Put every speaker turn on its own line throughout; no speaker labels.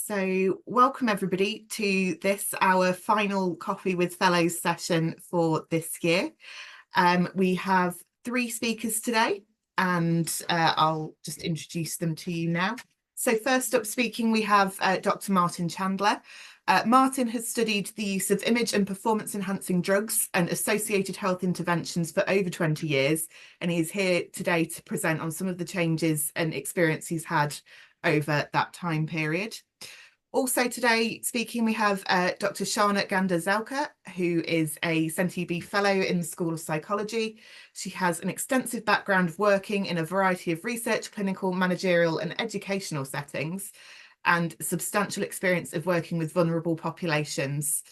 So welcome everybody to this, our final Coffee with Fellows session for this year. We have three speakers today and I'll just introduce them to you now. So first up speaking, we have Dr. Martin Chandler. Martin has studied the use of image and performance enhancing drugs and associated health interventions for over 20 years. And he's here today to present on some of the changes and experience he's had over that time period. Also today speaking, we have Dr. Shana Gander-Zaucker, who is a CENTIB Fellow in the School of Psychology. She has an extensive background of working in a variety of research, clinical, managerial and educational settings, and substantial experience of working with vulnerable populations.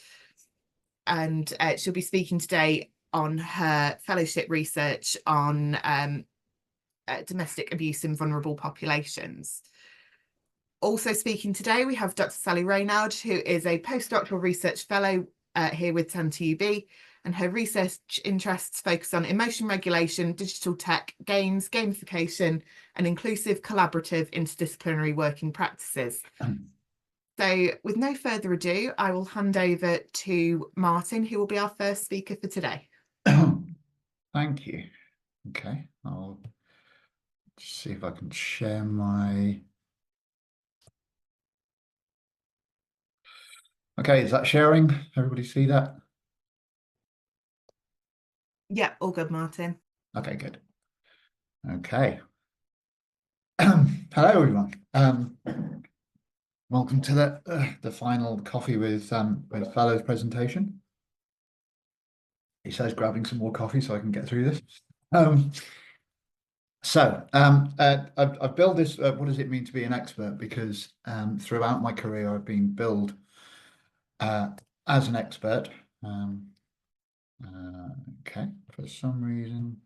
And she'll be speaking today on her fellowship research on domestic abuse in vulnerable populations. Also speaking today, we have Dr. Sally Reynard, who is a postdoctoral research fellow here with CENTIB, and her research interests focus on emotion regulation, digital tech, games, gamification, and inclusive, collaborative, interdisciplinary working practices. So with no further ado, I will hand over to Martin, who will be our first speaker for today.
Thank you. Okay, I'll see if I can share my... Okay, is that sharing? Everybody see that?
Yeah, all good, Martin.
Okay, good. Okay. Hello, everyone. Welcome to the final Coffee with Fellows presentation. He says grabbing some more coffee so I can get through this. I've built this, what does it mean to be an expert? Because throughout my career, I've been billed as an expert. Okay, for some reason.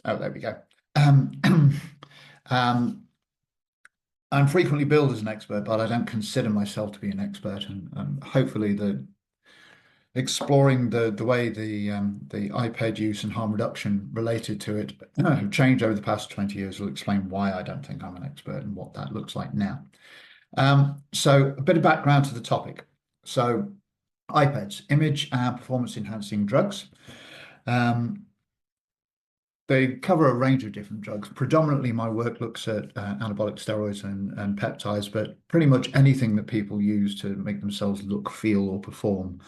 Oh, there we go. I'm frequently billed as an expert, but I don't consider myself to be an expert. And hopefully exploring the way the iPad use and harm reduction related to it have changed over the past 20 years will explain why I don't think I'm an expert and what that looks like now. So a bit of background to the topic. So iPads, image and performance enhancing drugs. They cover a range of different drugs. Predominantly, my work looks at anabolic steroids and peptides, but pretty much anything that people use to make themselves look, feel, or perform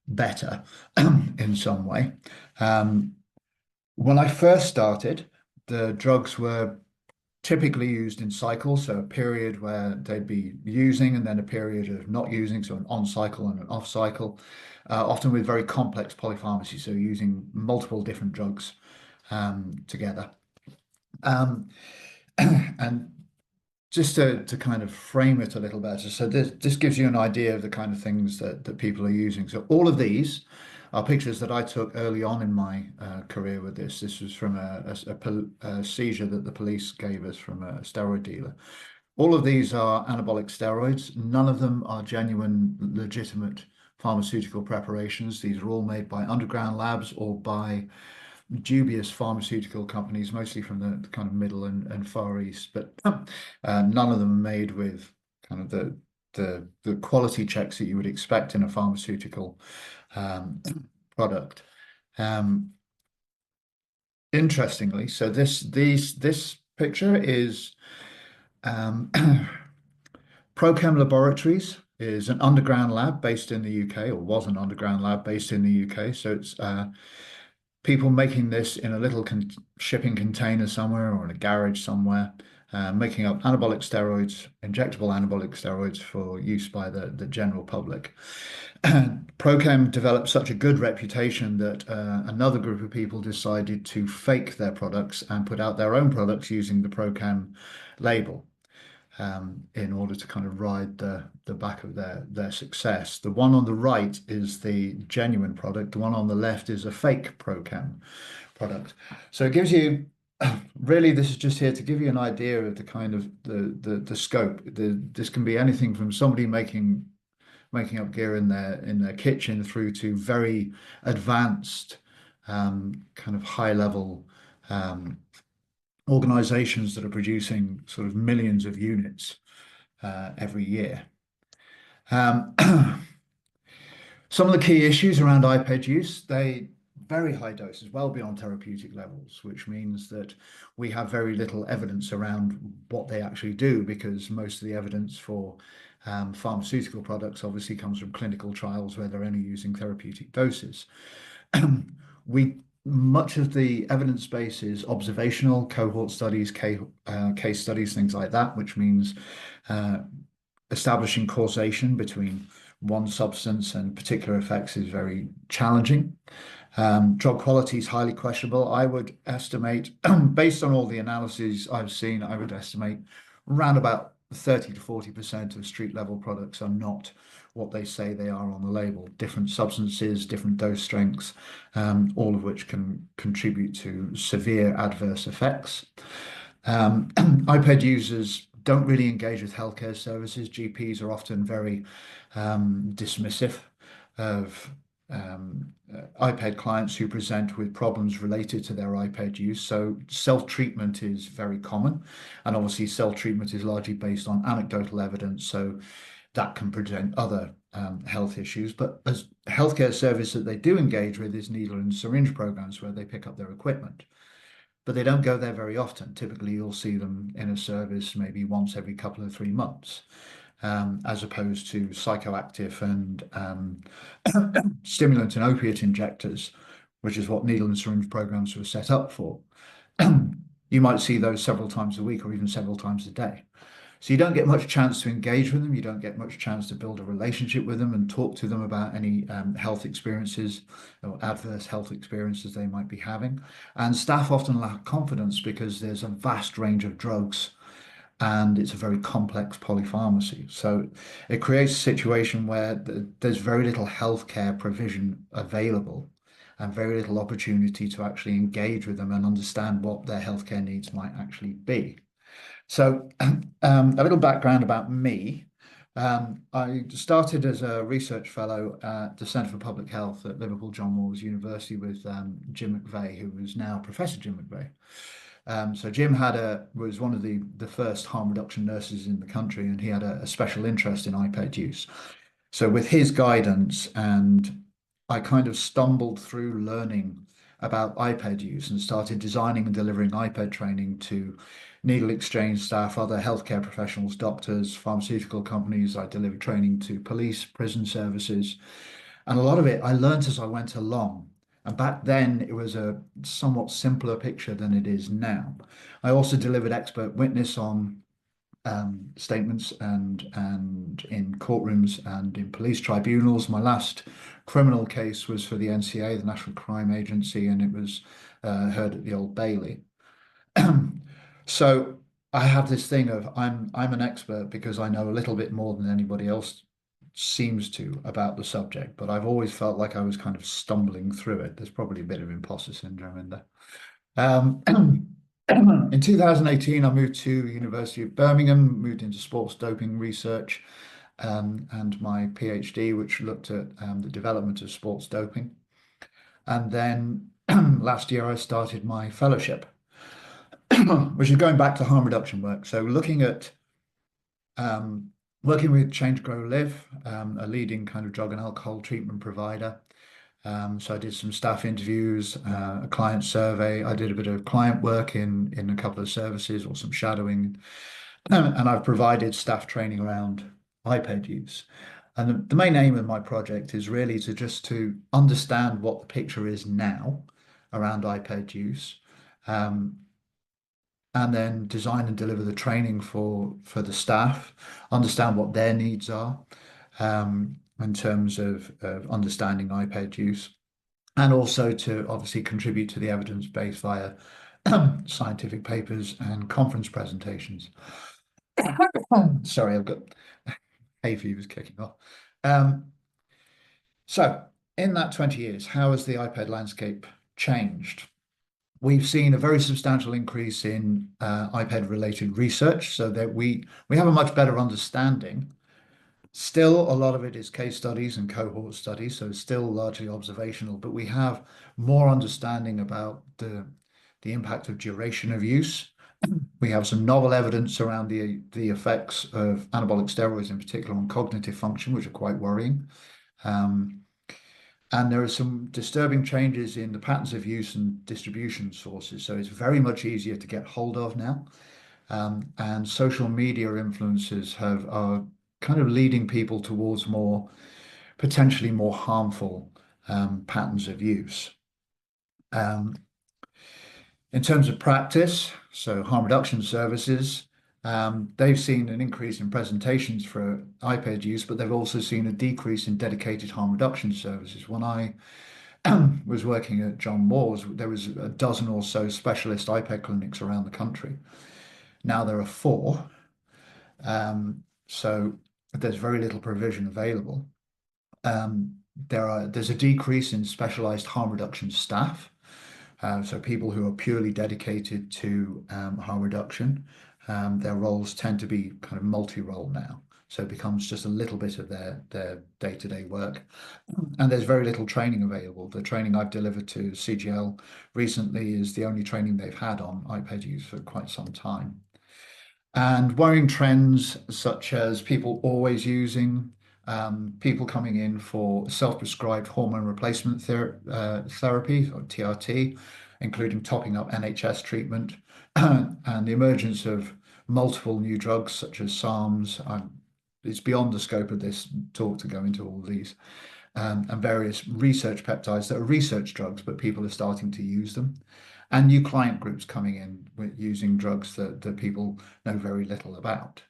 better in some way. When I first started, the drugs were typically used in cycles, so a period where they'd be using and then a period of not using, so an on cycle and an off cycle, often with very complex polypharmacy, so using multiple different drugs together. And just to kind of frame it a little better, so this gives you an idea of the kind of things that people are using. So all of these are pictures that I took early on in my career with this. This was from a seizure that the police gave us from a steroid dealer. All of these are anabolic steroids. None of them are genuine, legitimate pharmaceutical preparations. These are all made by underground labs or by dubious pharmaceutical companies, mostly from the kind of Middle and Far East, but none of them are made with kind of the quality checks that you would expect in a pharmaceutical product. Interestingly, so this picture is Prochem Laboratories is an underground lab based in the UK, or was an underground lab based in the UK. So it's people making this in a little shipping container somewhere or in a garage somewhere, making up anabolic steroids, injectable anabolic steroids for use by the general public. Prochem developed such a good reputation that another group of people decided to fake their products and put out their own products using the Prochem label. In order to kind of ride the back of their success. The one on the right is the genuine product. The one on the left is a fake Prochem product. So it gives you, really, this is just here to give you an idea of the kind of the scope. This can be anything from somebody making up gear in their kitchen through to very advanced kind of high level organizations that are producing sort of millions of units every year. Um, Some of the key issues around iPad use, they very high doses, well beyond therapeutic levels, which means that we have very little evidence around what they actually do, because most of the evidence for pharmaceutical products obviously comes from clinical trials where they're only using therapeutic doses. we Much of the evidence base is observational, cohort studies, case studies, things like that, which means uh, establishing causation between one substance and particular effects is very challenging. Drug quality is highly questionable. I would estimate, based on all the analyses I've seen, I would estimate around about 30 to 40% of street level products are not what they say they are on the label. Different substances, different dose strengths, all of which can contribute to severe adverse effects. iPad users don't really engage with healthcare services. GPs are often very dismissive of iPad clients who present with problems related to their iPad use. So self-treatment is very common. And obviously self-treatment is largely based on anecdotal evidence. So that can present other health issues. But as healthcare service that they do engage with is needle and syringe programs where they pick up their equipment. But they don't go there very often. Typically, you'll see them in a service maybe once every couple of 3 months, as opposed to psychoactive and stimulant and opiate injectors, which is what needle and syringe programs were set up for. You might see those several times a week or even several times a day. So you don't get much chance to engage with them. You don't get much chance to build a relationship with them and talk to them about any health experiences or adverse health experiences they might be having. And staff often lack confidence because there's a vast range of drugs and it's a very complex polypharmacy. So it creates a situation where there's very little healthcare provision available and very little opportunity to actually engage with them and understand what their healthcare needs might actually be. So a little background about me. I started as a research fellow at the Centre for Public Health at Liverpool John Moores University with Jim McVeigh, who is now Professor Jim McVeigh. So Jim was one of the first harm reduction nurses in the country, and he had a special interest in iPad use. So with his guidance, and I kind of stumbled through learning about iPad use and started designing and delivering iPad training to needle exchange staff, other healthcare professionals, doctors, pharmaceutical companies. I delivered training to police, prison services, and a lot of it I learned as I went along. And back then, it was a somewhat simpler picture than it is now. I also delivered expert witness on statements and in courtrooms and in police tribunals. My last criminal case was for the NCA, the National Crime Agency, and it was heard at the Old Bailey. So I have this thing of I'm an expert because I know a little bit more than anybody else seems to about the subject, but I've always felt like I was kind of stumbling through it. There's probably a bit of imposter syndrome in there. Um, in 2018, I moved to University of Birmingham, moved into sports doping research, and my PhD, which looked at the development of sports doping. And then last year, I started my fellowship, which is going back to harm reduction work. So looking at working with Change, Grow, Live, a leading kind of drug and alcohol treatment provider. So I did some staff interviews, a client survey. I did a bit of client work in a couple of services or some shadowing. And I've provided staff training around iPad use. And the main aim of my project is really to understand what the picture is now around iPad use, and then design and deliver the training for the staff, understand what their needs are in terms of understanding iPad use, and also to obviously contribute to the evidence base via scientific papers and conference presentations. Sorry, I've got hay fever's kicking off. So in that 20 years, how has the iPad landscape changed? We've seen a very substantial increase in iPad related research so that we have a much better understanding. Still, a lot of it is case studies and cohort studies, so it's still largely observational, but we have more understanding about the impact of duration of use We have some novel evidence around the effects of anabolic steroids, in particular on cognitive function, which are quite worrying. Um, and there are some disturbing changes in the patterns of use and distribution sources. So it's very much easier to get hold of now. And social media influencers are kind of leading people towards potentially more harmful patterns of use. Um, in terms of practice, so harm reduction services, they've seen an increase in presentations for iPad use, but they've also seen a decrease in dedicated harm reduction services. When I was working at John Moores, there was a dozen or so specialist iPad clinics around the country. Now there are four, so there's very little provision available. There's a decrease in specialized harm reduction staff. So people who are purely dedicated to harm reduction, their roles tend to be kind of multi-role now. So it becomes just a little bit of their day-to-day work. And there's very little training available. The training I've delivered to CGL recently is the only training they've had on iPad use for quite some time. And worrying trends such as people always using, people coming in for self-prescribed hormone replacement therapy, or TRT, including topping up NHS treatment, and the emergence of multiple new drugs such as SARMs. It's beyond the scope of this talk to go into all these, and various research peptides that are research drugs, but people are starting to use them, and new client groups coming in with using drugs that people know very little about.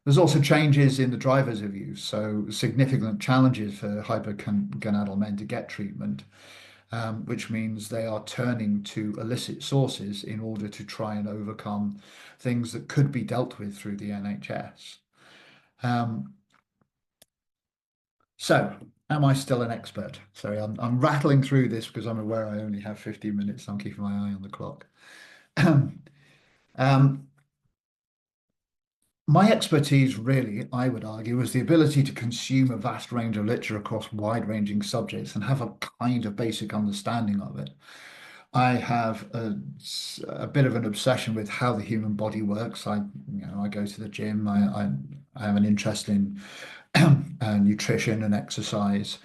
There's also changes in the drivers of use, so significant challenges for hypergonadal men to get treatment, which means they are turning to illicit sources in order to try and overcome things that could be dealt with through the NHS. So, am I still an expert? Sorry, I'm rattling through this because I'm aware I only have 15 minutes. So I'm keeping my eye on the clock. My expertise, really, I would argue, is the ability to consume a vast range of literature across wide-ranging subjects and have a kind of basic understanding of it. I have a bit of an obsession with how the human body works. I go to the gym. I have an interest in nutrition and exercise.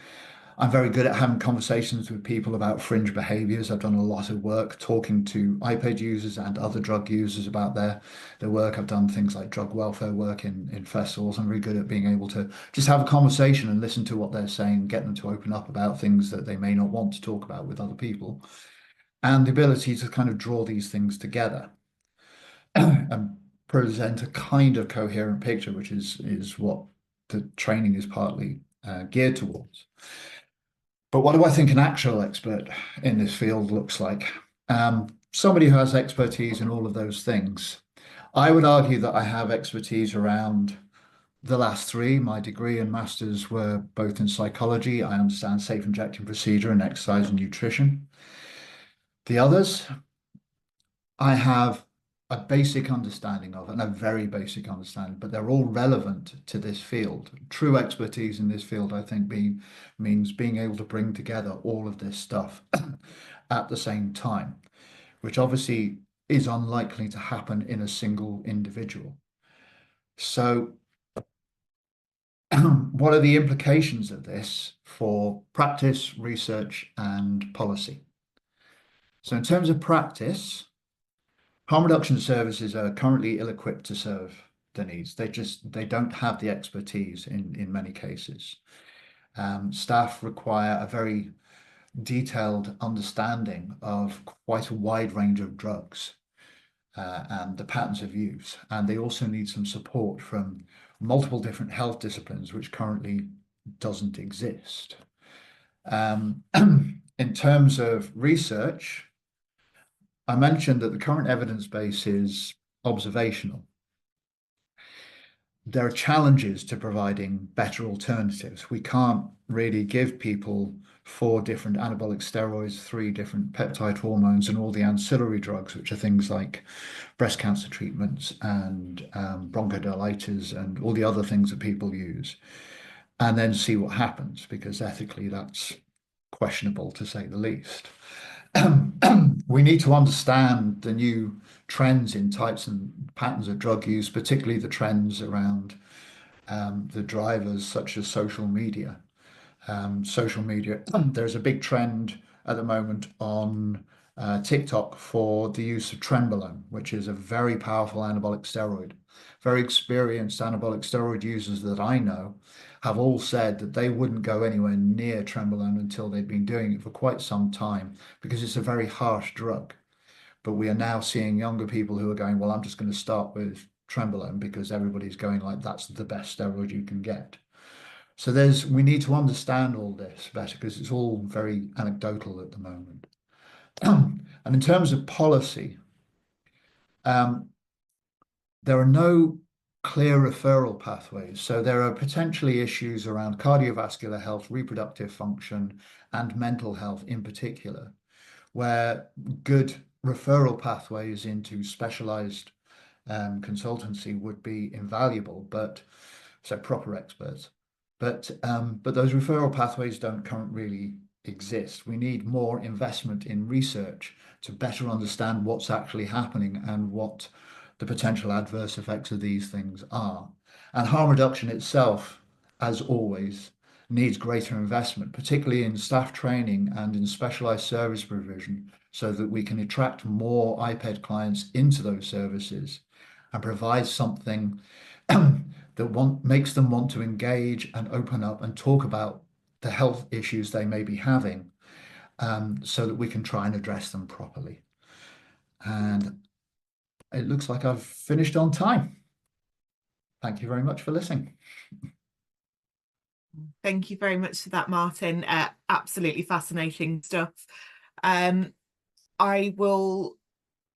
I'm very good at having conversations with people about fringe behaviors. I've done a lot of work talking to iPad users and other drug users about their work. I've done things like drug welfare work in festivals. I'm very good at being able to just have a conversation and listen to what they're saying, get them to open up about things that they may not want to talk about with other people, and the ability to kind of draw these things together and present a kind of coherent picture, which is what the training is partly geared towards. But what do I think an actual expert in this field looks like? Somebody who has expertise in all of those things. I would argue that I have expertise around the last three. My degree and master's were both in psychology. I understand safe injecting procedure and exercise and nutrition. The others, I have a basic understanding of, and a very basic understanding, but they're all relevant to this field. True expertise in this field, I think, means being able to bring together all of this stuff at the same time, which obviously is unlikely to happen in a single individual. So, what are the implications of this for practice, research, and policy? So, in terms of practice, harm reduction services are currently ill-equipped to serve the needs. They don't have the expertise in many cases. Staff require a very detailed understanding of quite a wide range of drugs and the patterns of use. And they also need some support from multiple different health disciplines, which currently doesn't exist. In terms of research, I mentioned that the current evidence base is observational. There are challenges to providing better alternatives. We can't really give people 4 different anabolic steroids, 3 different peptide hormones, and all the ancillary drugs, which are things like breast cancer treatments and bronchodilators and all the other things that people use, and then see what happens, because ethically that's questionable to say the least. we need to understand the new trends in types and patterns of drug use, particularly the trends around the drivers such as social media. Social media, there's a big trend at the moment on TikTok for the use of trenbolone, which is a very powerful anabolic steroid. Very experienced anabolic steroid users that I know have all said that they wouldn't go anywhere near trenbolone until they've been doing it for quite some time because it's a very harsh drug. But we are now seeing younger people who are going, well, I'm just going to start with trenbolone because everybody's going like that's the best steroid you can get. So we need to understand all this better because it's all very anecdotal at the moment. And in terms of policy, um, there are no clear referral pathways. So there are potentially issues around cardiovascular health, reproductive function, and mental health in particular, where good referral pathways into specialized consultancy would be invaluable, so proper experts. But those referral pathways don't currently really exist. We need more investment in research to better understand what's actually happening and what the potential adverse effects of these things are. And harm reduction itself, as always, needs greater investment, particularly in staff training and in specialized service provision, so that we can attract more IPED clients into those services and provide something that makes them want to engage and open up and talk about the health issues they may be having, so that we can try and address them properly. And it looks like I've finished on time. Thank you very much for listening.
Thank you very much for that, Martin. Absolutely fascinating stuff. I will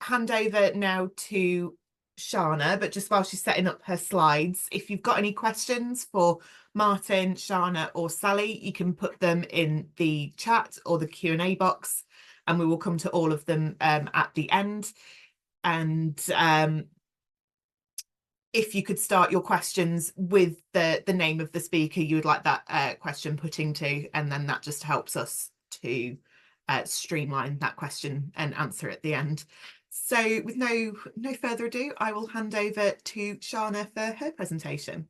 hand over now to Shana, but just while she's setting up her slides, if you've got any questions for Martin, Shana, or Sally, you can put them in the chat or the Q&A box, and we will come to all of them at the end. And if you could start your questions with the name of the speaker you would like that question putting to, and then that just helps us to streamline that question and answer at the end. So with no further ado, I will hand over to Shana for her presentation.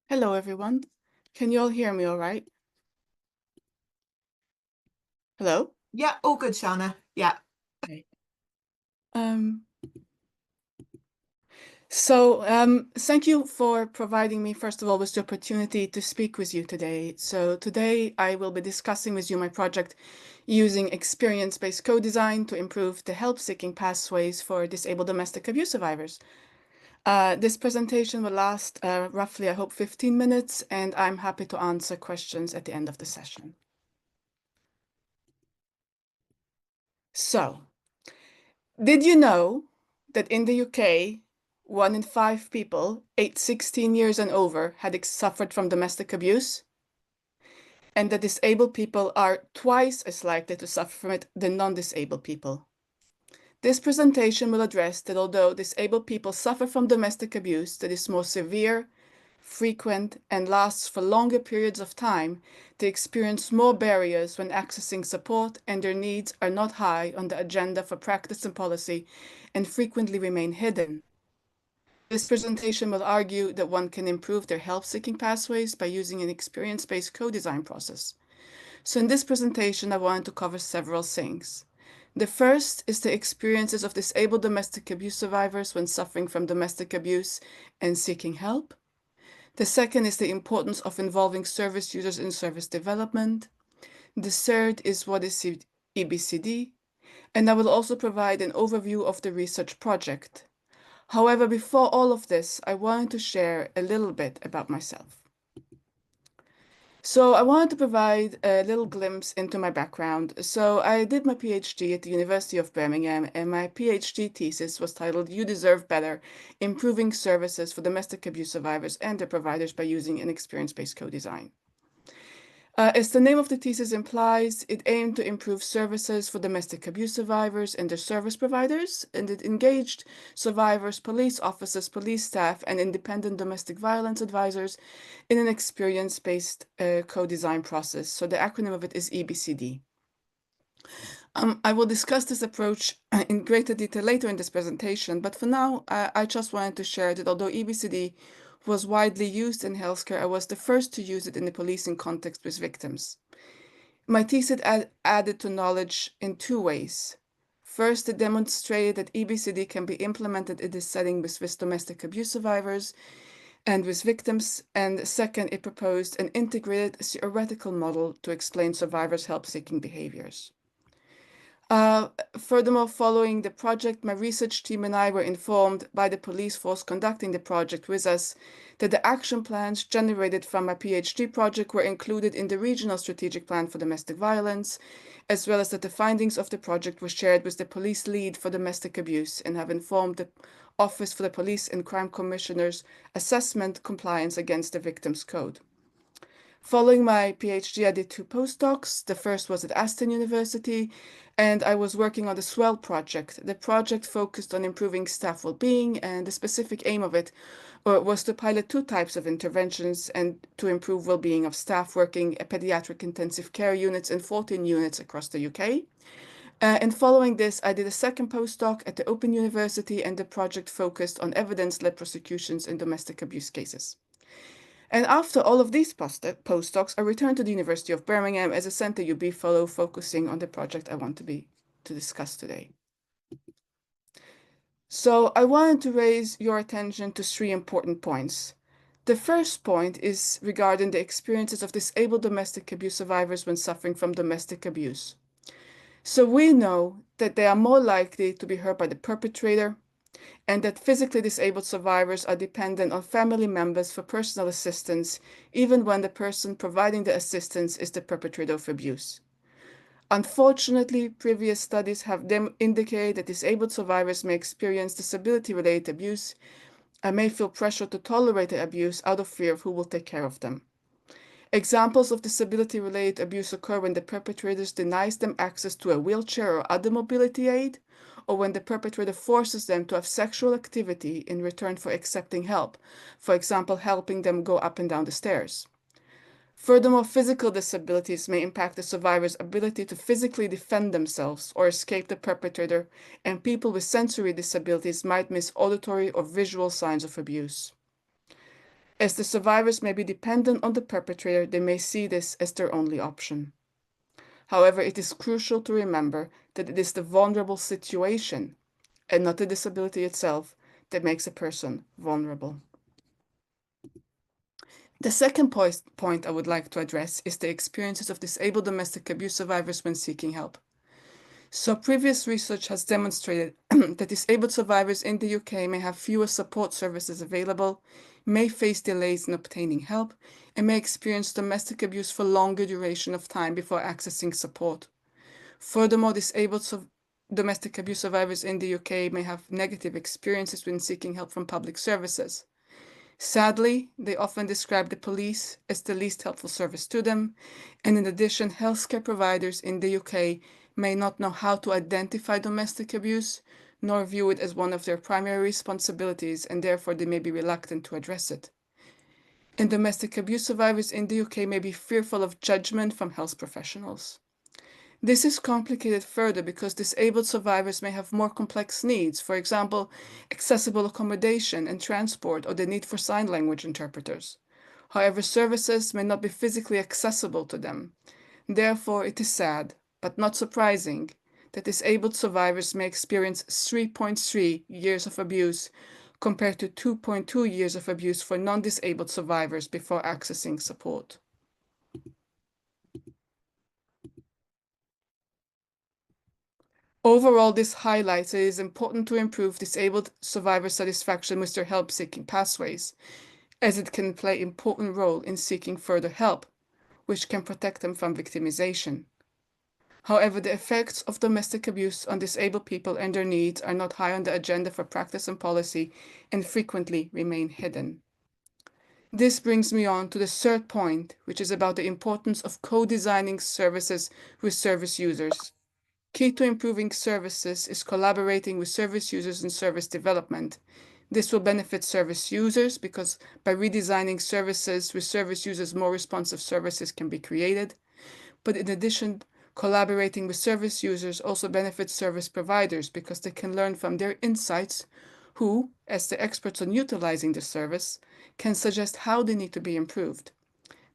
Hello, everyone. Can you all hear me all right? Hello?
Yeah, all good, Shana. Yeah.
Okay. Thank you for providing me, first of all, with the opportunity to speak with you today. So today I will be discussing with you my project using experience-based co-design to improve the help-seeking pathways for disabled domestic abuse survivors. This presentation will last roughly, I hope, 15 minutes, and I'm happy to answer questions at the end of the session. So, did you know that in the UK, 1 in 5 people aged 16 years and over had suffered from domestic abuse? And that disabled people are twice as likely to suffer from it than non-disabled people. This presentation will address that although disabled people suffer from domestic abuse that is more severe, frequent, and lasts for longer periods of time, they experience more barriers when accessing support, and their needs are not high on the agenda for practice and policy and frequently remain hidden. This presentation will argue that one can improve their help-seeking pathways by using an experience-based co-design process. So in this presentation, I wanted to cover several things. The first is the experiences of disabled domestic abuse survivors when suffering from domestic abuse and seeking help. The second is the importance of involving service users in service development. The third is what is EBCD, and I will also provide an overview of the research project. However, before all of this, I wanted to share a little bit about myself. So I wanted to provide a little glimpse into my background. So I did my PhD at the University of Birmingham, and my PhD thesis was titled "You Deserve Better: Improving Services for Domestic Abuse Survivors and Their Providers by Using an Experience-Based Co-Design." As the name of the thesis implies, it aimed to improve services for domestic abuse survivors and their service providers, and it engaged survivors, police officers, police staff, and independent domestic violence advisors in an experience-based co-design process. So the acronym of it is EBCD. I will discuss this approach in greater detail later in this presentation, but for now, I just wanted to share that although EBCD was widely used in healthcare, I was the first to use it in the policing context with victims. My thesis added to knowledge in two ways. First, it demonstrated that EBCD can be implemented in this setting with domestic abuse survivors and with victims. And second, it proposed an integrated theoretical model to explain survivors' help-seeking behaviors. Furthermore, following the project, my research team and I were informed by the police force conducting the project with us that the action plans generated from my PhD project were included in the regional strategic plan for domestic violence, as well as that the findings of the project were shared with the police lead for domestic abuse and have informed the Office for the Police and Crime Commissioner's assessment compliance against the Victims Code. Following my PhD, I did two postdocs. The first was at Aston University, and I was working on the SWELL project. The project focused on improving staff well-being, and the specific aim of it was to pilot two types of interventions and to improve well-being of staff working at pediatric intensive care units in 14 units across the UK. And following this, I did a second postdoc at the Open University, and the project focused on evidence-led prosecutions in domestic abuse cases. And after all of these postdocs, I returned to the University of Birmingham as a Center UB Fellow, focusing on the project I want to discuss today. So I wanted to raise your attention to three important points. The first point is regarding the experiences of disabled domestic abuse survivors when suffering from domestic abuse. So we know that they are more likely to be hurt by the perpetrator, and that physically disabled survivors are dependent on family members for personal assistance, even when the person providing the assistance is the perpetrator of abuse. Unfortunately, previous studies have indicated that disabled survivors may experience disability-related abuse and may feel pressure to tolerate the abuse out of fear of who will take care of them. Examples of disability-related abuse occur when the perpetrator denies them access to a wheelchair or other mobility aid, or when the perpetrator forces them to have sexual activity in return for accepting help, for example, helping them go up and down the stairs. Furthermore, physical disabilities may impact the survivor's ability to physically defend themselves or escape the perpetrator, and people with sensory disabilities might miss auditory or visual signs of abuse. As the survivors may be dependent on the perpetrator, they may see this as their only option. However, it is crucial to remember that it is the vulnerable situation and not the disability itself that makes a person vulnerable. The second point I would like to address is the experiences of disabled domestic abuse survivors when seeking help. So previous research has demonstrated that disabled survivors in the UK may have fewer support services available, may face delays in obtaining help, and may experience domestic abuse for longer duration of time before accessing support. Furthermore, disabled domestic abuse survivors in the UK may have negative experiences when seeking help from public services. Sadly, they often describe the police as the least helpful service to them, and in addition, healthcare providers in the UK may not know how to identify domestic abuse, nor view it as one of their primary responsibilities, and therefore they may be reluctant to address it. And domestic abuse survivors in the UK may be fearful of judgment from health professionals. This is complicated further because disabled survivors may have more complex needs, for example, accessible accommodation and transport, or the need for sign language interpreters. However, services may not be physically accessible to them. Therefore, it is sad, but not surprising, that disabled survivors may experience 3.3 years of abuse compared to 2.2 years of abuse for non-disabled survivors before accessing support. Overall, this highlights that it is important to improve disabled survivor satisfaction with their help-seeking pathways, as it can play an important role in seeking further help, which can protect them from victimization. However, the effects of domestic abuse on disabled people and their needs are not high on the agenda for practice and policy and frequently remain hidden. This brings me on to the third point, which is about the importance of co-designing services with service users. Key to improving services is collaborating with service users in service development. This will benefit service users because by redesigning services with service users, more responsive services can be created. But in addition, collaborating with service users also benefits service providers because they can learn from their insights, who, as the experts on utilizing the service, can suggest how they need to be improved.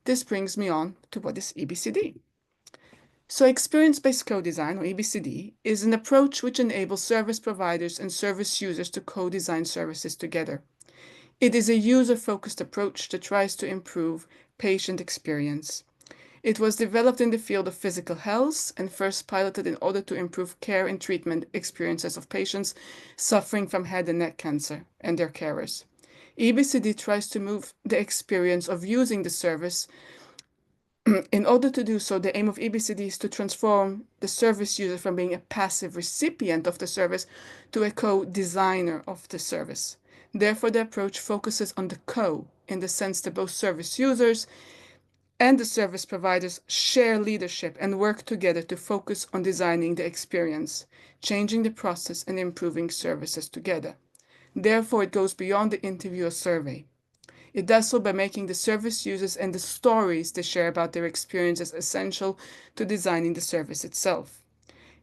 This brings me on to what is EBCD. So experience-based co-design, or EBCD, is an approach which enables service providers and service users to co-design services together. It is a user-focused approach that tries to improve patient experience. It was developed in the field of physical health and first piloted in order to improve care and treatment experiences of patients suffering from head and neck cancer and their carers. EBCD tries to move the experience of using the service. In order to do so, the aim of EBCD is to transform the service user from being a passive recipient of the service to a co-designer of the service. Therefore, the approach focuses on the co, in the sense that both service users and the service providers share leadership and work together to focus on designing the experience, changing the process, and improving services together. Therefore, it goes beyond the interview or survey. It does so by making the service users and the stories they share about their experiences essential to designing the service itself.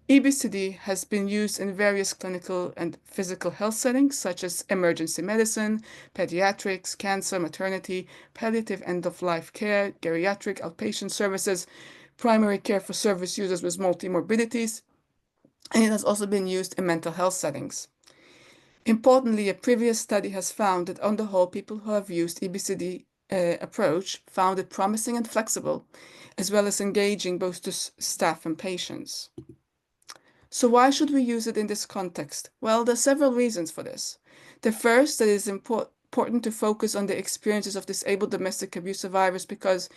EBCD has been used in various clinical and physical health settings, such as emergency medicine, pediatrics, cancer, maternity, palliative end-of-life care, geriatric outpatient services, primary care for service users with multimorbidities, and it has also been used in mental health settings. Importantly, a previous study has found that on the whole, people who have used EBCD approach found it promising and flexible, as well as engaging both to staff and patients. So why should we use it in this context? Well, there are several reasons for this. The first, that it is important to focus on the experiences of disabled domestic abuse survivors because,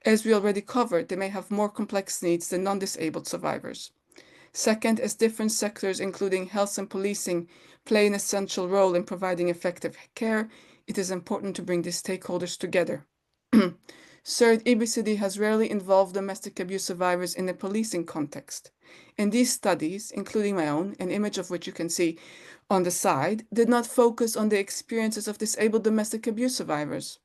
as we already covered, they may have more complex needs than non-disabled survivors. Second, as different sectors, including health and policing, play an essential role in providing effective care, it is important to bring these stakeholders together. Third, EBCD has rarely involved domestic abuse survivors in a policing context. In these studies, including my own, an image of which you can see on the side, did not focus on the experiences of disabled domestic abuse survivors.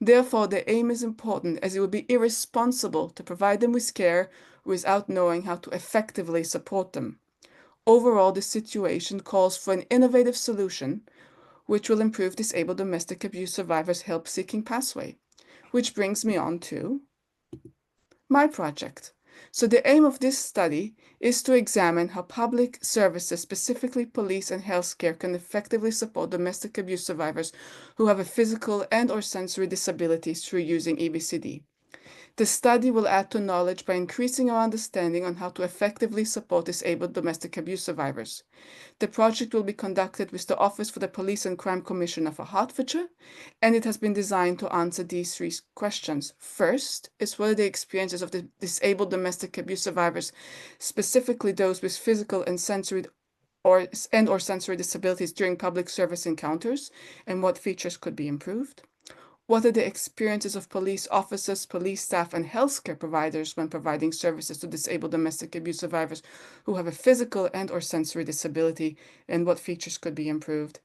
Therefore, the aim is important as it would be irresponsible to provide them with care without knowing how to effectively support them. Overall, the situation calls for an innovative solution which will improve disabled domestic abuse survivors' help-seeking pathway, which brings me on to my project. So the aim of this study is to examine how public services, specifically police and healthcare, can effectively support domestic abuse survivors who have a physical and/or sensory disabilities through using EBCD. The study will add to knowledge by increasing our understanding on how to effectively support disabled domestic abuse survivors. The project will be conducted with the Office for the Police and Crime Commissioner for Hertfordshire, and it has been designed to answer these three questions. First is what are the experiences of the disabled domestic abuse survivors, specifically those with physical and sensory or sensory disabilities during public service encounters, and what features could be improved? What are the experiences of police officers, police staff, and healthcare providers when providing services to disabled domestic abuse survivors who have a physical and/or sensory disability, and what features could be improved?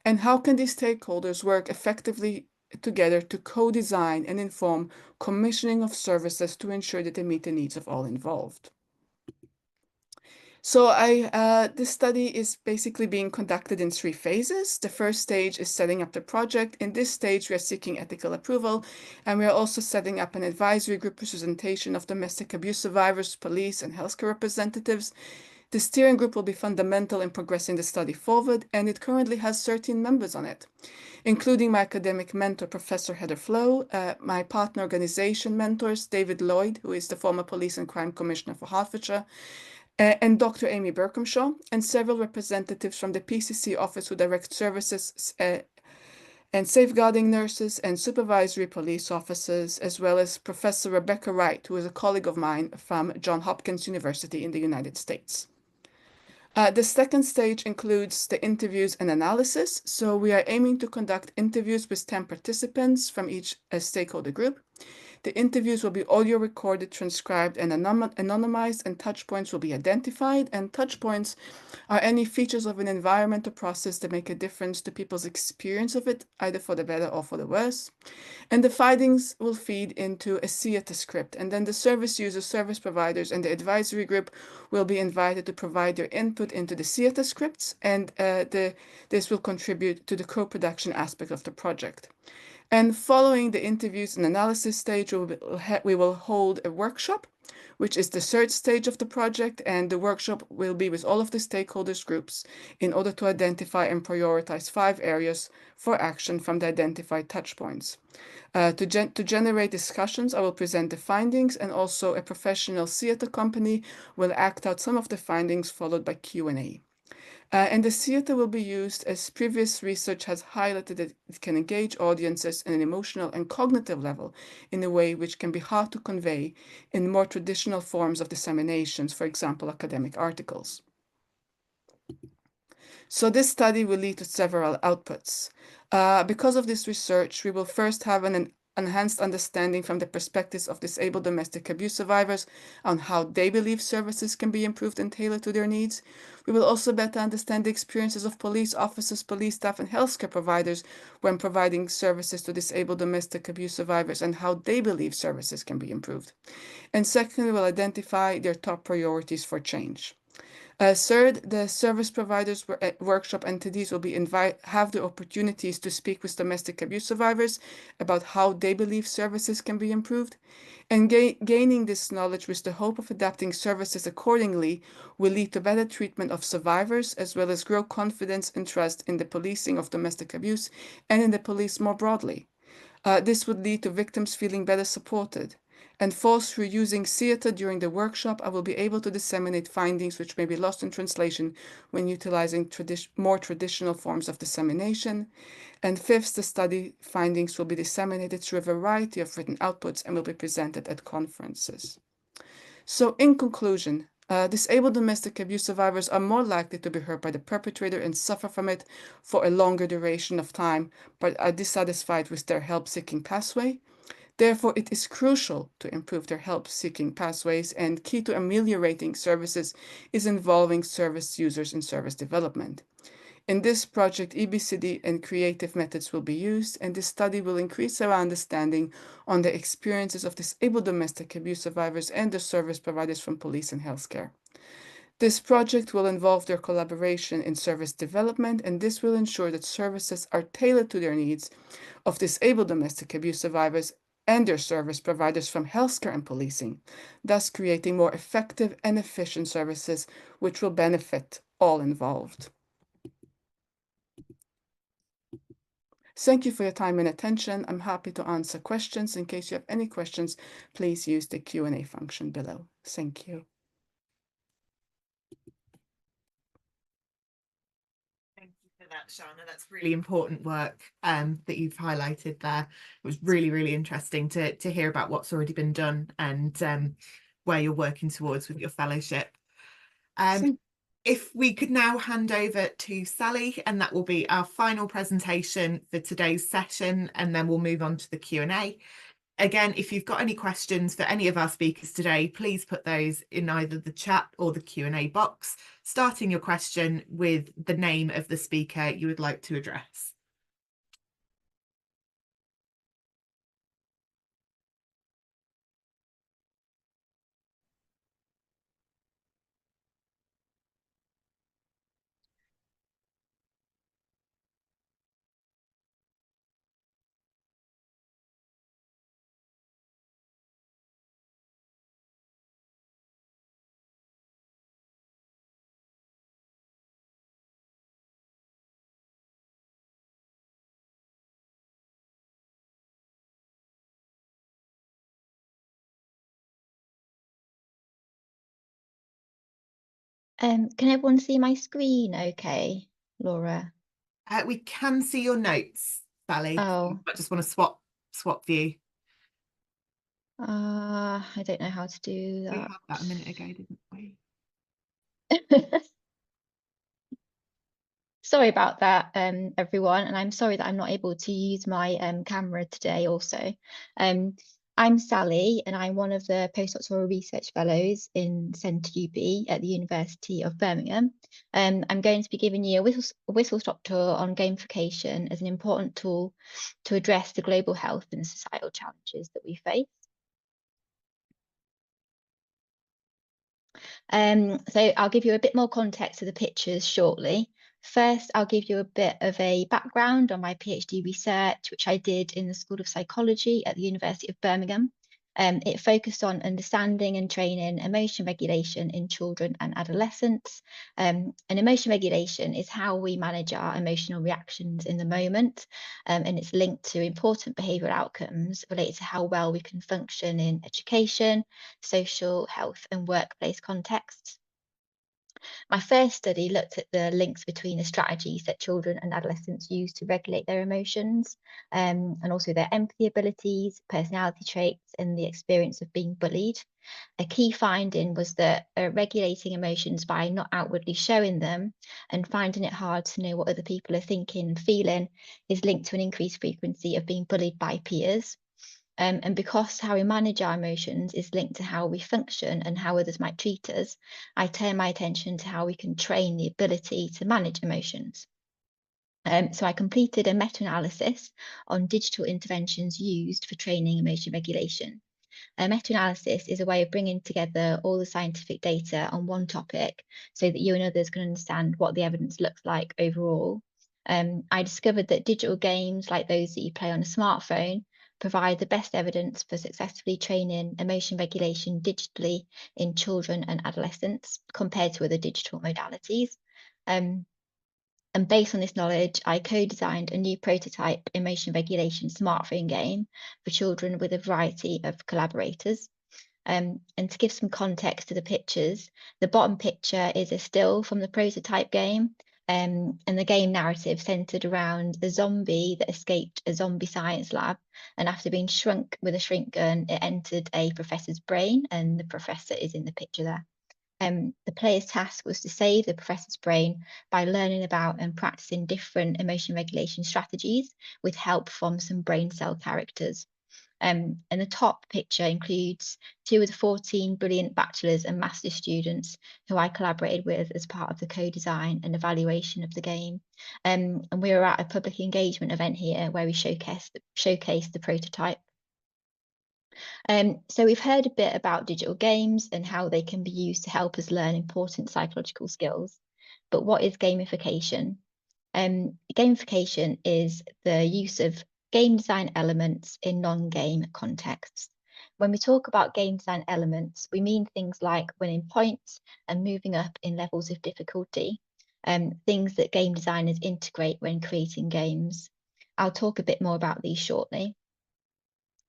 And how can these stakeholders work effectively together to co-design and inform commissioning of services to ensure that they meet the needs of all involved? So this study is basically being conducted in three phases. The first stage is setting up the project. In this stage, we are seeking ethical approval, and we are also setting up an advisory group representation of domestic abuse survivors, police, and healthcare representatives. The steering group will be fundamental in progressing the study forward, and it currently has 13 members on it, including my academic mentor, Professor Heather Flo, my partner organization mentors, David Lloyd, who is the former Police and Crime Commissioner for Hertfordshire, and Dr. Amy Berkhamshaw, and several representatives from the PCC office who direct services and safeguarding nurses and supervisory police officers, as well as Professor Rebecca Wright, who is a colleague of mine from Johns Hopkins University in the United States. The second stage includes the interviews and analysis. So we are aiming to conduct interviews with 10 participants from each stakeholder group. The interviews will be audio recorded, transcribed, and anonymized, and touch points will be identified. And touch points are any features of an environment or process that make a difference to people's experience of it, either for the better or for the worse. And the findings will feed into a CETA script. And then the service users, service providers, and the advisory group will be invited to provide their input into the CETA scripts. And this will contribute to the co-production aspect of the project. And following the interviews and analysis stage, we will hold a workshop, which is the third stage of the project. And the workshop will be with all of the stakeholders groups in order to identify and prioritize 5 areas for action from the identified touchpoints. To generate discussions, I will present the findings, and also a professional theater company will act out some of the findings, followed by Q&A. And the theater will be used as previous research has highlighted that it can engage audiences on an emotional and cognitive level in a way which can be hard to convey in more traditional forms of disseminations, for example, academic articles. So this study will lead to several outputs. Because of this research, we will first have an enhanced understanding from the perspectives of disabled domestic abuse survivors on how they believe services can be improved and tailored to their needs. We will also better understand the experiences of police officers, police staff, and healthcare providers when providing services to disabled domestic abuse survivors and how they believe services can be improved. And second, we will identify their top priorities for change. Third, the service providers workshop entities will have the opportunities to speak with domestic abuse survivors about how they believe services can be improved. And gaining this knowledge with the hope of adapting services accordingly will lead to better treatment of survivors, as well as grow confidence and trust in the policing of domestic abuse and in the police more broadly. This would lead to victims feeling better supported. And fourth, through using theater during the workshop, I will be able to disseminate findings which may be lost in translation when utilizing more traditional forms of dissemination. And fifth, the study findings will be disseminated through a variety of written outputs and will be presented at conferences. So in conclusion, disabled domestic abuse survivors are more likely to be hurt by the perpetrator and suffer from it for a longer duration of time, but are dissatisfied with their help-seeking pathway. Therefore, it is crucial to improve their help-seeking pathways, and key to ameliorating services is involving service users in service development. In this project, EBCD and creative methods will be used, and this study will increase our understanding on the experiences of disabled domestic abuse survivors and the service providers from police and healthcare. This project will involve their collaboration in service development, and this will ensure that services are tailored to their needs of disabled domestic abuse survivors and their service providers from healthcare and policing, thus creating more effective and efficient services which will benefit all involved. Thank you for your time and attention. I'm happy to answer questions. In case you have any questions, please use the Q&A function below. Thank you.
Thank you for that, Shana. That's really important work that you've highlighted there. It was really, really interesting to hear about what's already been done and where you're working towards with your fellowship. If we could now hand over to Sally, and that will be our final presentation for today's session, and then we'll move on to the Q&A. Again, if you've got any questions for any of our speakers today, please put those in either the chat or the Q&A box, starting your question with the name of the speaker you would like to address.
Can everyone see my screen okay, Laura?
We can see your notes, Sally.
Oh.
I just want to swap view.
I don't know how to do that.
We had that a minute ago, didn't we?
Sorry about that, everyone, and I'm sorry that I'm not able to use my camera today also. I'm Sally, and I'm one of the postdoctoral research fellows in Centre UB at the University of Birmingham. I'm going to be giving you a whistle-stop tour on gamification as an important tool to address the global health and societal challenges that we face. So I'll give you a bit more context to the pictures shortly. First, I'll give you a bit of a background on my PhD research, which I did in the School of Psychology at the University of Birmingham. It focused on understanding and training emotion regulation in children and adolescents. And emotion regulation is how we manage our emotional reactions in the moment, and it's linked to important behavioural outcomes related to how well we can function in education, social, health and workplace contexts. My first study looked at the links between the strategies that children and adolescents use to regulate their emotions, and also their empathy abilities, personality traits, and the experience of being bullied. A key finding was that regulating emotions by not outwardly showing them and finding it hard to know what other people are thinking and feeling is linked to an increased frequency of being bullied by peers. And because how we manage our emotions is linked to how we function and how others might treat us, I turn my attention to how we can train the ability to manage emotions. So I completed a meta-analysis on digital interventions used for training emotion regulation. A meta-analysis is a way of bringing together all the scientific data on one topic so that you and others can understand what the evidence looks like overall. I discovered that digital games like those that you play on a smartphone provide the best evidence for successfully training emotion regulation digitally in children and adolescents compared to other digital modalities. And based on this knowledge, I co-designed a new prototype emotion regulation smartphone game for children with a variety of collaborators. And to give some context to the pictures, the bottom picture is a still from the prototype game, and the game narrative centered around a zombie that escaped a zombie science lab, and after being shrunk with a shrink gun, it entered a professor's brain, and the professor is in the picture there. The player's task was to save the professor's brain by learning about and practicing different emotion regulation strategies with help from some brain cell characters. And the top picture includes 2 of the 14 brilliant bachelor's and master's students who I collaborated with as part of the co-design and evaluation of the game. And we were at a public engagement event here where we showcased the prototype. So we've heard a bit about digital games and how they can be used to help us learn important psychological skills. But what is gamification? Gamification is the use of game design elements in non-game contexts. When we talk about game design elements, we mean things like winning points and moving up in levels of difficulty, things that game designers integrate when creating games. I'll talk a bit more about these shortly.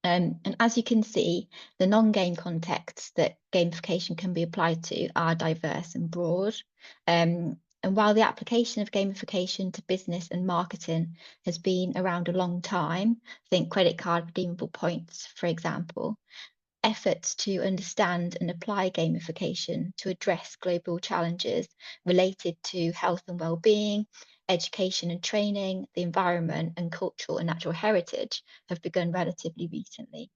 And as you can see, the non-game contexts that gamification can be applied to are diverse and broad. And while the application of gamification to business and marketing has been around a long time, think credit card redeemable points, for example, efforts to understand and apply gamification to address global challenges related to health and well-being, education and training, the environment, and cultural and natural heritage have begun relatively recently.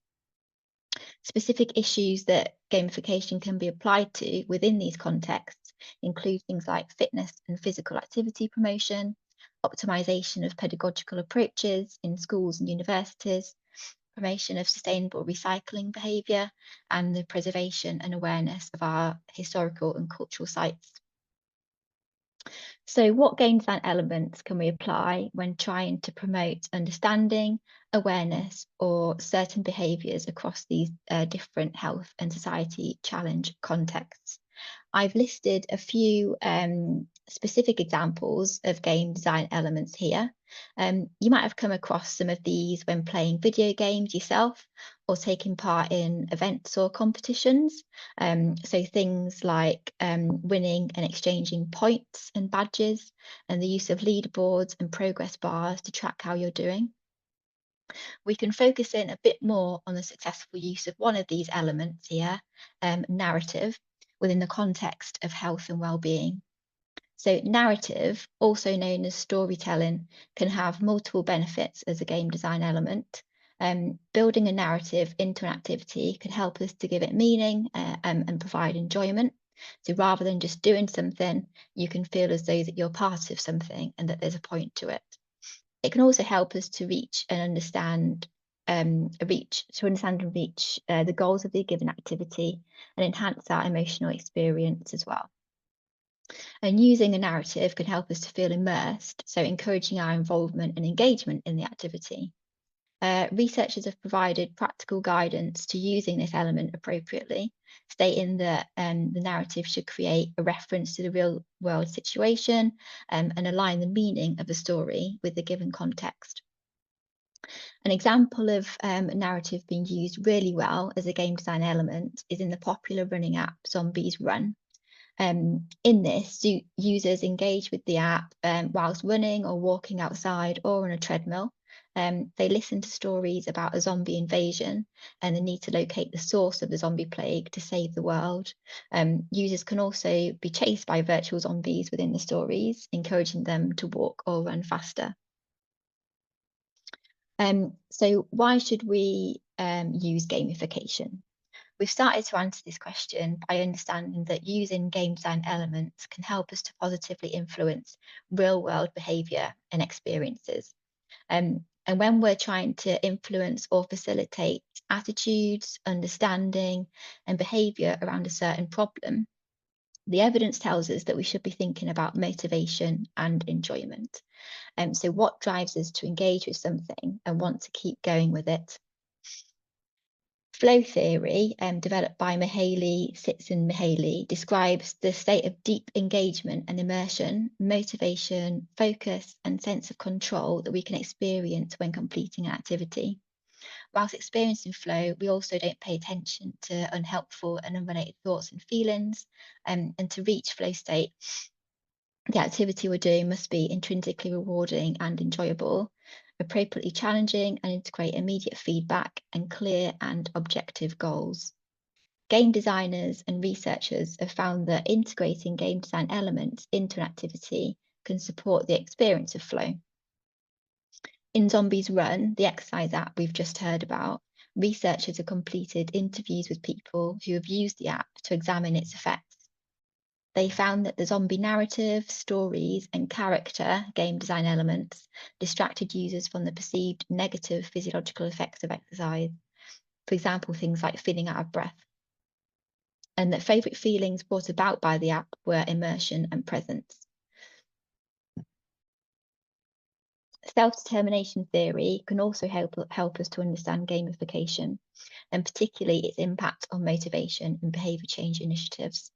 Specific issues that gamification can be applied to within these contexts include things like fitness and physical activity promotion, optimization of pedagogical approaches in schools and universities, promotion of sustainable recycling behaviour, and the preservation and awareness of our historical and cultural sites. So what game design elements can we apply when trying to promote understanding, awareness, or certain behaviours across these different health and society challenge contexts? I've listed a few specific examples of game design elements here. You might have come across some of these when playing video games yourself or taking part in events or competitions. So things like winning and exchanging points and badges, and the use of leaderboards and progress bars to track how you're doing. We can focus in a bit more on the successful use of one of these elements here, narrative, within the context of health and well-being. So narrative, also known as storytelling, can have multiple benefits as a game design element. Building a narrative into an activity can help us to give it meaning and provide enjoyment. So rather than just doing something, you can feel as though that you're part of something and that there's a point to it. It can also help us to reach and understand the goals of the given activity and enhance our emotional experience as well. And using a narrative can help us to feel immersed, so encouraging our involvement and engagement in the activity. Researchers have provided practical guidance to using this element appropriately, stating that the narrative should create a reference to the real world situation and align the meaning of the story with the given context. An example of a narrative being used really well as a game design element is in the popular running app Zombies Run. In this, users engage with the app whilst running or walking outside or on a treadmill. They listen to stories about a zombie invasion and the need to locate the source of the zombie plague to save the world. Users can also be chased by virtual zombies within the stories, encouraging them to walk or run faster. So why should we use gamification? We've started to answer this question by understanding that using game design elements can help us to positively influence real-world behaviour and experiences. And when we're trying to influence or facilitate attitudes, understanding, and behaviour around a certain problem, the evidence tells us that we should be thinking about motivation and enjoyment. So what drives us to engage with something and want to keep going with it? Flow theory, developed by Mihaly, describes the state of deep engagement and immersion, motivation, focus, and sense of control that we can experience when completing an activity. Whilst experiencing flow, we also don't pay attention to unhelpful and unrelated thoughts and feelings, and to reach flow state, the activity we're doing must be intrinsically rewarding and enjoyable, appropriately challenging, and integrate immediate feedback and clear and objective goals. Game designers and researchers have found that integrating game design elements into an activity can support the experience of flow. In Zombies Run, the exercise app we've just heard about, researchers have completed interviews with people who have used the app to examine its effects. They found that the zombie narrative, stories, and character game design elements distracted users from the perceived negative physiological effects of exercise. For example, things like feeling out of breath. And that favourite feelings brought about by the app were immersion and presence. Self-determination theory can also help us to understand gamification, and particularly its impact on motivation and behaviour change initiatives.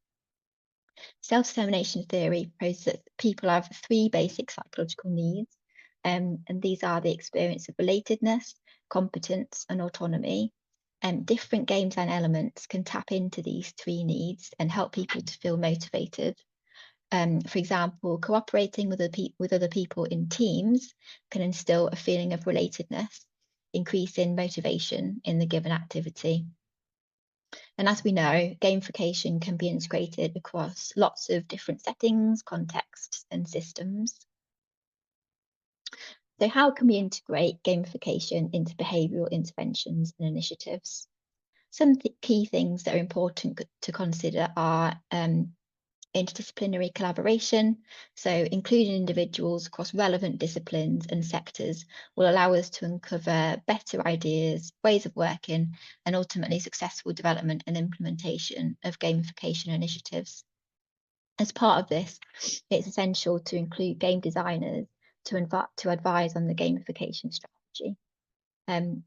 Self-determination theory proposes that people have three basic psychological needs, and these are the experience of relatedness, competence, and autonomy. Different game design elements can tap into these three needs and help people to feel motivated. For example, cooperating with other people in teams can instill a feeling of relatedness, increasing motivation in the given activity. And as we know, gamification can be integrated across lots of different settings, contexts, and systems. So how can we integrate gamification into behavioural interventions and initiatives? Some key things that are important to consider are interdisciplinary collaboration. So including individuals across relevant disciplines and sectors will allow us to uncover better ideas, ways of working, and ultimately successful development and implementation of gamification initiatives. As part of this, it's essential to include game designers to advise on the gamification strategy. And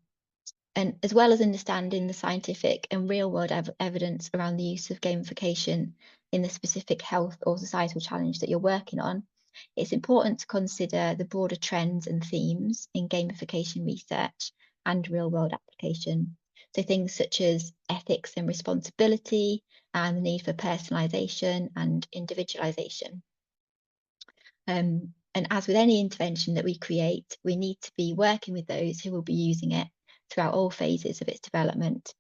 as well as understanding the scientific and real-world evidence around the use of gamification in the specific health or societal challenge that you're working on, it's important to consider the broader trends and themes in gamification research and real-world application. So things such as ethics and responsibility and the need for personalisation and individualisation. And as with any intervention that we create, we need to be working with those who will be using it throughout all phases of its development.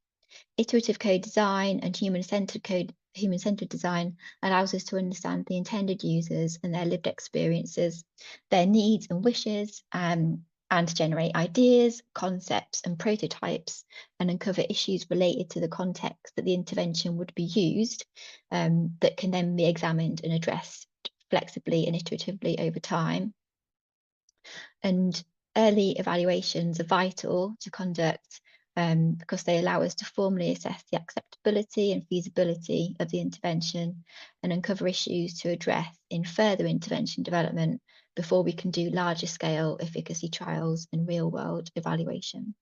Iterative code design and human-centered code human-centered design allows us to understand the intended users and their lived experiences, their needs and wishes, and generate ideas, concepts, and prototypes, and uncover issues related to the context that the intervention would be used, that can then be examined and addressed flexibly and iteratively over time. And early evaluations are vital to conduct because they allow us to formally assess the acceptability and feasibility of the intervention and uncover issues to address in further intervention development before we can do larger scale efficacy trials and real world evaluation.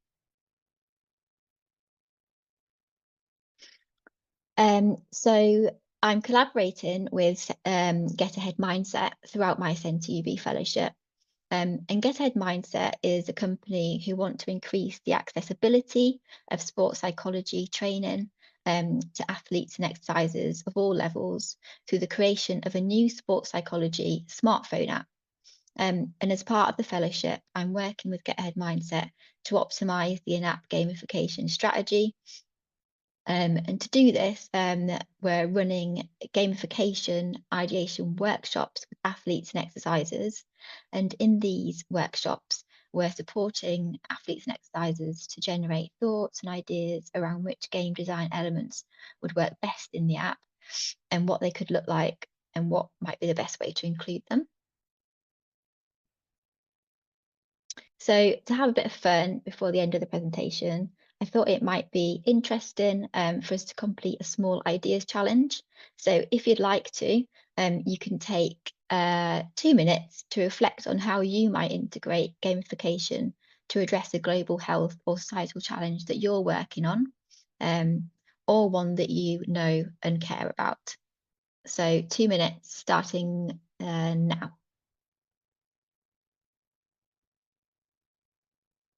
So I'm collaborating with Get Ahead Mindset throughout my Centre UB fellowship. And Get Ahead Mindset is a company who want to increase the accessibility of sports psychology training to athletes and exercisers of all levels through the creation of a new sports psychology smartphone app. And as part of the fellowship, I'm working with Get Ahead Mindset to optimise the in-app gamification strategy. And to do this, we're running gamification ideation workshops with athletes and exercisers. And in these workshops, we're supporting athletes and exercisers to generate thoughts and ideas around which game design elements would work best in the app and what they could look like and what might be the best way to include them. So to have a bit of fun before the end of the presentation, I thought it might be interesting for us to complete a small ideas challenge. So if you'd like to, you can take 2 minutes to reflect on how you might integrate gamification to address a global health or societal challenge that you're working on, or one that you know and care about. So 2 minutes starting now.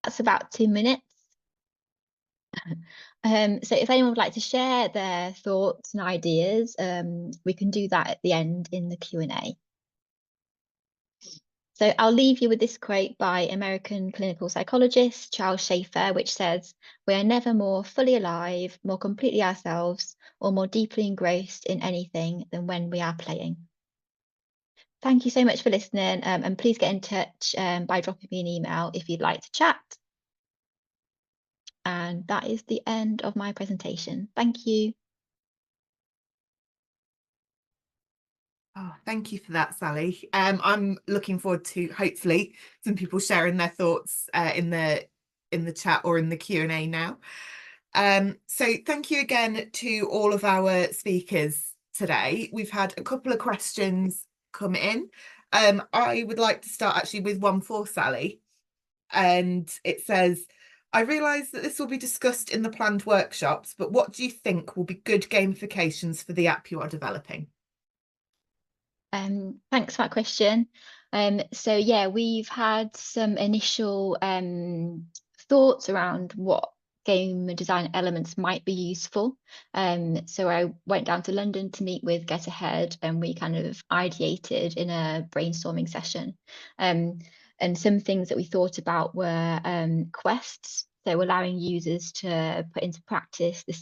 That's about 2 minutes. So if anyone would like to share their thoughts and ideas, we can do that at the end in the Q&A. So I'll leave you with this quote by American clinical psychologist Charles Schaefer, which says, "We are never more fully alive, more completely ourselves, or more deeply engrossed in anything than when we are playing." Thank you so much for listening, and please get in touch by dropping me an email if you'd like to chat. And that is the end of my presentation. Thank you.
Oh, thank you for that, Sally. I'm looking forward to hopefully some people sharing their thoughts in the chat or in the Q&A now. So thank you again to all of our speakers today. We've had a couple of questions come in. I would like to start actually with one for Sally, and it says, "I realise that this will be discussed in the planned workshops, but what do you think will be good gamifications for the app you are developing?"
Thanks for that question. So yeah, we've had some initial thoughts around what game design elements might be useful. So I went down to London to meet with Get Ahead, and we kind of ideated in a brainstorming session. And some things that we thought about were quests, so allowing users to put into practice the